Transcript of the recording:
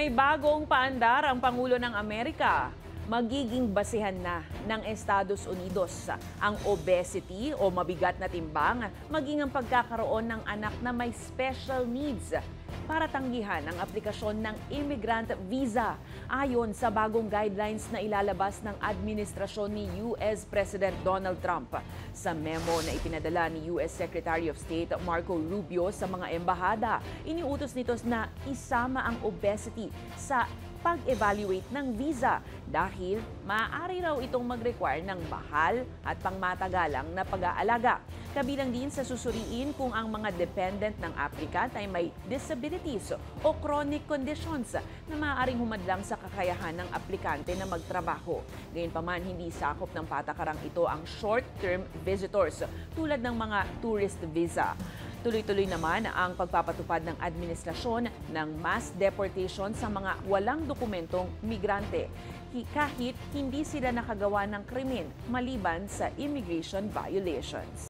May bagong paandar ang Pangulo ng Amerika. Magiging basehan na ng Estados Unidos ang obesity o mabigat na timbang, maging ang pagkakaroon ng anak na may special needs para tanggihan ang aplikasyon ng immigrant visa ayon sa bagong guidelines na ilalabas ng administrasyon ni US President Donald Trump. Sa memo na ipinadala ni US Secretary of State Marco Rubio sa mga embahada, iniutos nito na isama ang obesity sa pag-evaluate ng visa dahil maaari raw itong mag-require ng bahal at pangmatagalang na pag-aalaga. Kabilang din sa susuriin kung ang mga dependent ng applicant ay may disabilities o chronic conditions na maaaring humadlang sa kakayahan ng aplikante na magtrabaho. Gayunpaman, hindi sakop ng patakarang ito ang short-term visitors tulad ng mga tourist visa. Tuloy-tuloy naman ang pagpapatupad ng administrasyon ng mass deportation sa mga walang dokumentong migrante kahit hindi sila nakagawa ng krimen maliban sa immigration violations.